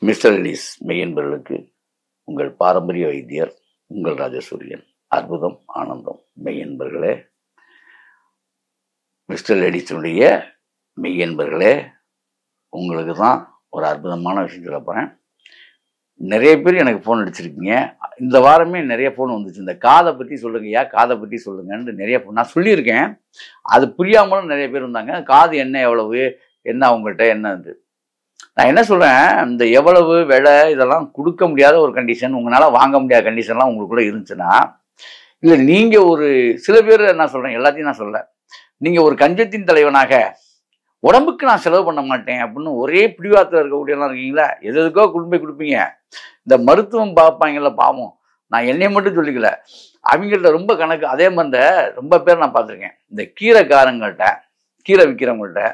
Mister Ellis மெய்யன்பர்களுக்கு உங்கள் பாரம்பரிய வைத்தியர் உங்கள் ராஜசூரியன். அற்புதம் ஆனந்தம் மெய்யன்பர்களே, மிஸ்டர் எலிஸனுடைய மெய்யன்பர்களே, உங்களுக்கு தான் ஒரு அற்புதமான விஷயம் சொல்ல போகிறேன். நிறைய பேர் எனக்கு ஃபோன் அடிச்சிருக்கீங்க. இந்த வாரமே நிறைய ஃபோன் வந்துச்சு. இந்த காதை பற்றி சொல்லுங்கய்யா, காதை பற்றி சொல்லுங்கன்னு நிறைய ஃபோன் நான் சொல்லியிருக்கேன். அது புரியாமலும் நிறைய பேர் இருந்தாங்க. காது என்ன, எவ்வளவு, என்ன அவங்கள்ட்ட என்னது. நான் என்ன சொல்கிறேன், இந்த எவ்வளவு விலை இதெல்லாம் கொடுக்க முடியாத ஒரு கண்டிஷன், உங்களால் வாங்க முடியாத கண்டிஷன்லாம் உங்களுக்குள்ளே இருந்துச்சுன்னா, இல்லை நீங்கள் ஒரு சில பேர் நான் சொல்கிறேன், எல்லாத்தையும் நான் சொல்ல, நீங்கள் ஒரு கஞ்சத்தின் தலைவனாக உடம்புக்கு நான் செலவு பண்ண மாட்டேன் அப்படின்னு ஒரே பிடிவாத்தில் இருக்கக்கூடியலாம் இருக்கீங்களா, எதுக்கோ கொண்டு போய் கொடுப்பீங்க. இந்த மருத்துவம் பார்ப்பாங்கல்ல, பாவம், நான் என்னை மட்டும் சொல்லிக்கல, அவங்கள்ட்ட ரொம்ப கணக்கு. அதே மாதிரி ரொம்ப பேர் நான் பார்த்துருக்கேன். இந்த கீரைக்காரங்கள்ட்ட, கீரை விற்கிறவங்கள்ட்ட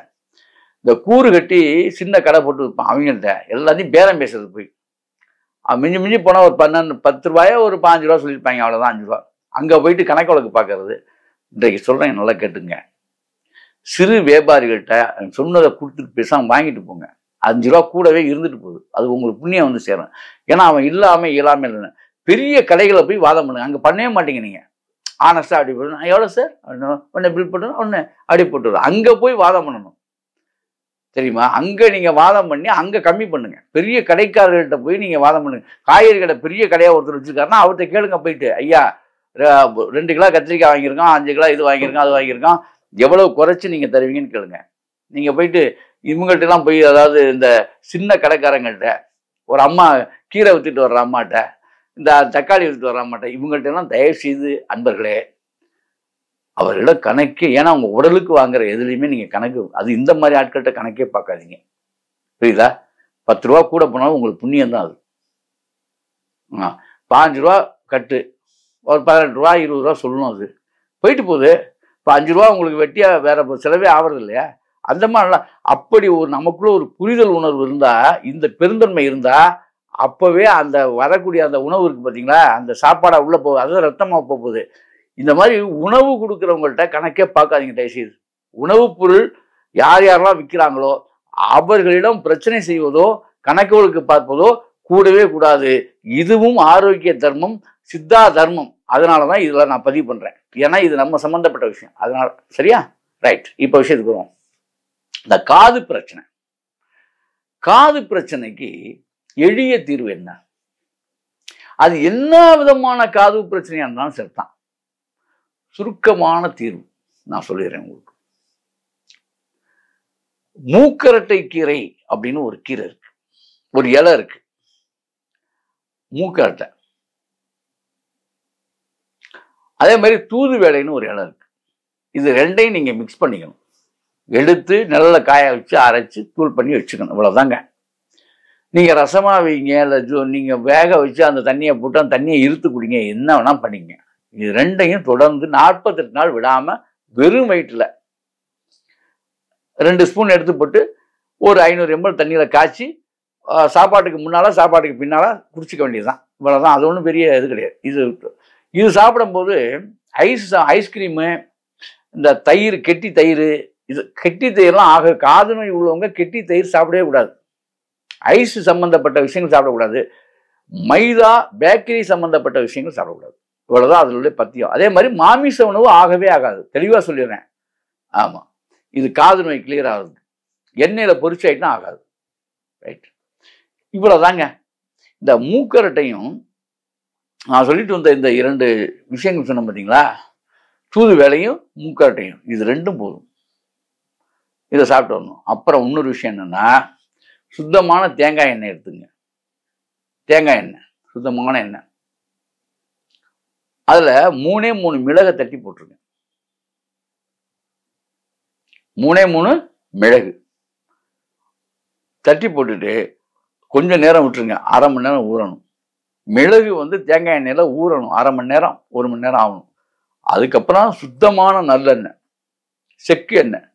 இந்த கூறு கட்டி சின்ன கடை போட்டு வைப்பான். அவங்கள்ட்ட எல்லாத்தையும் பேரம் பேசுறது போய் மிஞ்சி மிஞ்சி போனால் ஒரு 10 ரூபாயோ ஒரு 5 ரூபா சொல்லியிருப்பாங்க, அவ்வளோதான் 5 ரூபா. அங்கே போயிட்டு கணக்கு வழக்கு பார்க்கறது. இன்றைக்கு சொல்கிறேன், நல்லா கேட்டுங்க. சிறு வியாபாரிகள்கிட்ட சொன்னதை கொடுத்துட்டு பேசாமல் வாங்கிட்டு போங்க. 5 ரூபா கூடவே இருந்துட்டு போகுது, அது உங்களுக்கு புண்ணியம் வந்து சேரும். ஏன்னா அவன் இல்லாமல் இல்லைன்னு பெரிய கடைகளை போய் வாதம் பண்ணுங்க. அங்கே பண்ணவே மாட்டீங்க நீங்கள். ஆனஸ்டாக அப்படி போடணும், எவ்வளோ சார் ஒன்று பில் போட்டணும், ஒன்று அப்படி போட்டுடும். அங்கே போய் வாதம் பண்ணணும், தெரியுமா? அங்கே நீங்கள் வாதம் பண்ணி அங்கே கம்மி பண்ணுங்க. பெரிய கடைக்காரர்கிட்ட போய் நீங்கள் வாதம் பண்ணுங்க. காய்கறி கடை பெரிய கடையாக ஒருத்தர் வச்சுருக்காருன்னா அவர்கிட்ட கேளுங்க போயிட்டு, ஐயா 2 கிலோ கத்திரிக்காய் வாங்கியிருக்கோம், 5 கிலோ இது வாங்கியிருக்கோம், அது வாங்கியிருக்கோம், எவ்வளோ குறைச்சி நீங்கள் தருவீங்கன்னு கேளுங்க. நீங்கள் போயிட்டு இவங்கள்ட்டலாம் போய், அதாவது இந்த சின்ன கடைக்காரங்கள்ட்ட, ஒரு அம்மா கீரை விற்றுட்டு வர்ற அம்மாட்ட, இந்த தக்காளி விற்றுட்டு வர்ற அம்மாட்ட, இவங்கள்ட்டெல்லாம் தயவு செய்து அன்பர்களே, அவர்களிடம் கணக்கே, ஏன்னா அவங்க உடலுக்கு வாங்குற எதுலையுமே நீங்கள் கணக்கு, அது இந்த மாதிரி ஆட்கள்கிட்ட கணக்கே பார்க்காதீங்க, புரியுதா? 10 ரூபா கூட போனாலும் உங்களுக்கு புண்ணியம் தான் அது. 5 ரூபா கட்டு, ஒரு 18 ரூபா 20 ரூபா சொல்லணும், அது போயிட்டு போகுது. இப்போ 5 ரூபா உங்களுக்கு வெட்டியாக வேற செலவே ஆகிறது இல்லையா? அந்த மாதிரிலாம் அப்படி ஒரு நமக்குள்ள ஒரு புரிதல் உணர்வு இருந்தால், இந்த பெருந்தன்மை இருந்தால், அப்போவே அந்த வரக்கூடிய அந்த உணவு இருக்குது பார்த்தீங்களா, அந்த சாப்பாடாக உள்ளே போகுது, அதுதான் ரத்தமாக போகுது. இந்த மாதிரி உணவு கொடுக்குறவங்கள்ட்ட கணக்கே பார்க்காதீங்க தயவுசெய்து. உணவுப் பொருள் யார் யாரெல்லாம் விற்கிறாங்களோ அவர்களிடம் பிரச்சனை செய்வதோ கணக்குகளுக்கு பார்ப்பதோ கூடவே கூடாது. இதுவும் ஆரோக்கிய தர்மம், சித்தா தர்மம். அதனால தான் இதில் நான் பதிவு பண்ணுறேன். ஏன்னா இது நம்ம சம்மந்தப்பட்ட விஷயம். அதனால சரியா? ரைட். இப்போ விஷயத்துக்கு வரும். இந்த காது பிரச்சனை, காது பிரச்சனைக்கு எளிய தீர்வு என்ன? அது என்ன விதமான காது பிரச்சனையாக இருந்தாலும் சரிதான். சுருக்கமான தீர்வு நான் சொல்லிடுறேன் உங்களுக்கு. மூக்கரட்டை கீரை அப்படின்னு ஒரு கீரை இருக்கு, ஒரு இலை இருக்கு, மூக்கரட்டை. அதே மாதிரி தூது வேலைன்னு ஒரு இலை இருக்கு. இது ரெண்டையும் நீங்க மிக்ஸ் பண்ணிக்கணும். எடுத்து நிழல்ல காய வச்சு அரைச்சு தூள் பண்ணி வச்சுக்கணும். இவ்வளவுதாங்க. நீங்க ரசமா வைங்க, இல்லை நீங்க வேக வச்சு அந்த தண்ணியை போட்டு அந்த தண்ணியை இழுத்து குடிங்க, என்ன வேணா பண்ணிங்க. இது ரெண்டையும் தொடர்ந்து 48 நாள் விடாம வெறும் வயிற்றுல 2 ஸ்பூன் எடுத்து போட்டு ஒரு 500 ml தண்ணியில காய்ச்சி சாப்பாட்டுக்கு முன்னால சாப்பாட்டுக்கு பின்னால குடிச்சிக்க வேண்டியதுதான். இவ்வளவுதான். அது ஒன்றும் பெரிய இது கிடையாது. இது சாப்பிடும்போது ஐஸ்கிரீமு, இந்த தயிர், கெட்டி தயிர், இது கெட்டி தயிர்லாம் ஆக, காது நோய் உள்ளவங்க கெட்டி தயிர் சாப்பிடவே கூடாது. ஐஸ் சம்பந்தப்பட்ட விஷயங்கள் சாப்பிடக்கூடாது. மைதா, பேக்கரி சம்பந்தப்பட்ட விஷயங்கள் சாப்பிடக்கூடாது. இவ்வளவுதான் அதில் உள்ள பத்தியம். அதே மாதிரி மாமிச உணவு ஆகவே ஆகாது, தெளிவாக சொல்லிடுறேன். ஆமாம், இது காது நோய் கிளியர் ஆகுது. எண்ணெயில் பொரிச்சு ஆகிட்டுனா ஆகாது. ரைட். இவ்வளோதாங்க. இந்த மூக்கரட்டையும் நான் சொல்லிட்டு வந்த இந்த 2 விஷயங்கள் சொன்னேன் பார்த்தீங்களா, தூது வேலையும் மூக்கரட்டையும், இது 2 போதும். இதை சாப்பிட்டு வரணும். அப்புறம் இன்னொரு விஷயம் என்னன்னா, சுத்தமான தேங்காய் எண்ணெய் எடுத்துங்க. தேங்காய் எண்ணெய், சுத்தமான எண்ணெய். அதுல 3 மிளகை தட்டி போட்டுருங்க. 3 மிளகு தட்டி போட்டுட்டு கொஞ்சம் நேரம் விட்டுருங்க. 1/2 மணி நேரம் ஊறணும். மிளகு தேங்காய் எண்ணெயில ஊறணும். 1/2 மணி நேரம் 1 மணி நேரம் ஆகணும். அதுக்கப்புறம் சுத்தமான நல்லெண்ணெய், செக்கு எண்ணெய்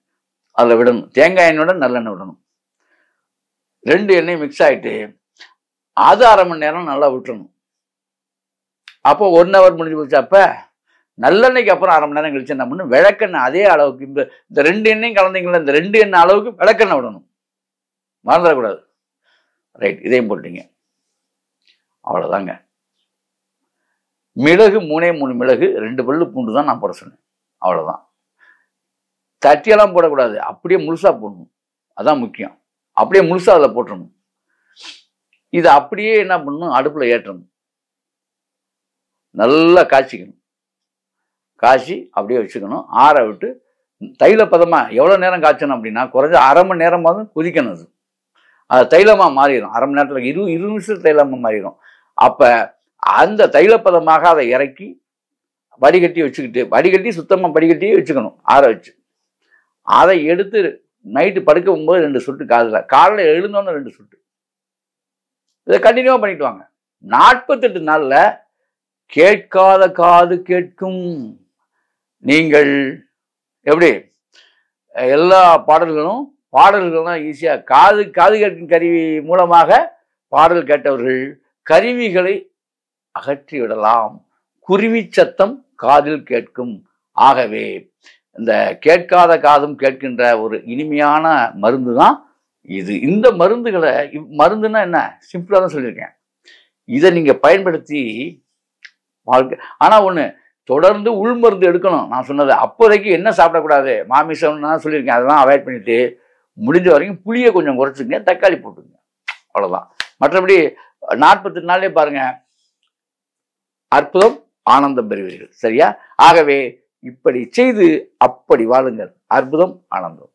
அதில் விடணும். தேங்காய் எண்ணெயோட நல்லெண்ணெய் விடணும். 2 எண்ணெய் மிக்ஸ் ஆகிட்டு அது 1/2 மணி நேரம் நல்லா விட்டுறணும். அப்போ 1 ஹவர் முடிஞ்சு போச்சு. அப்போ நல்லெண்ணெய்க்கு அப்புறம் 1/2 மணி நேரம் கழிச்சு என்ன பண்ணணும், விளக்கெண்ணெய் அதே அளவுக்கு, இந்த 2 எண்ணெயும் கலந்தீங்களா, இந்த 2 எண்ணெய் அளவுக்கு விளக்கெண்ணெய் விடணும். மறந்துடக்கூடாது. ரைட், இதையும் போட்டீங்க. அவ்வளோதாங்க. மிளகு 3 மிளகு, 2 பல்லு பூண்டு தான் நான் போட சொன்னேன். அவ்வளோதான். தட்டியெல்லாம் போடக்கூடாது, அப்படியே முழுசா போடணும். அதான் முக்கியம். அப்படியே முழுசா அதில் போட்டுடணும். இதை அப்படியே என்ன பண்ணணும், அடுப்பில் ஏற்றணும். நல்லா காய்ச்சிக்கணும். காய்ச்சி அப்படியே வச்சுக்கணும். ஆற விட்டு தைலப்பதமாக எவ்வளோ நேரம் காய்ச்சணும் அப்படின்னா, குறைஞ்ச அரை மணி நேரமாவது கொதிக்கணும். அது தைலமாக மாறிடும். அரை மணி நேரத்தில் 20 நிமிஷத்தில் தைலமாக மாறிடும். அப்போ அந்த தைலப்பதமாக அதை இறக்கி வடிகட்டி வச்சுக்கிட்டு, வடிகட்டி சுத்தமாக வடிகட்டியே வச்சுக்கணும், ஆற வச்சு. அதை எடுத்து நைட்டு படுக்க போகும்போது 2 சொட்டு காதில், காலையில் எழுந்தோன்னு 2 சொட்டு. இதை கண்டினியூவாக பண்ணிட்டு வாங்க. 48 நாளில் கேட்காத காது கேட்கும். நீங்கள் எப்படி எல்லா பாடல்களும் ஈஸியாக காது கேட்கும் கருவி மூலமாக பாடல் கேட்டவர்கள் கருவிகளை அகற்றி விடலாம். குருவி சத்தம் காதில் கேட்கும். ஆகவே இந்த கேட்காத காதும் கேட்கின்ற ஒரு இனிமையான மருந்து தான் இது. இந்த மருந்துகளை, மருந்துன்னா என்ன, சிம்பிளாக தான் சொல்லியிருக்கேன். இதை நீங்கள் பயன்படுத்தி வாழ்க்கை. ஆனால் ஒன்று, தொடர்ந்து உள்மருந்து எடுக்கணும். நான் சொன்னது அப்போதைக்கு என்ன சாப்பிடக்கூடாது, மாமிசம் நான் சொல்லியிருக்கேன், அதெல்லாம் அவாய்ட் பண்ணிட்டு முடிஞ்ச வரைக்கும் புளியை கொஞ்சம் குறைச்சிங்க, தக்காளி போட்டுங்க. அவ்வளோதான். மற்றபடி 48 நாள்லேயே பாருங்க, அற்புதம், ஆனந்தம் பெறுவீர்கள். சரியா? ஆகவே இப்படி செய்து அப்படி வாழுங்கள். அற்புதம், ஆனந்தம்.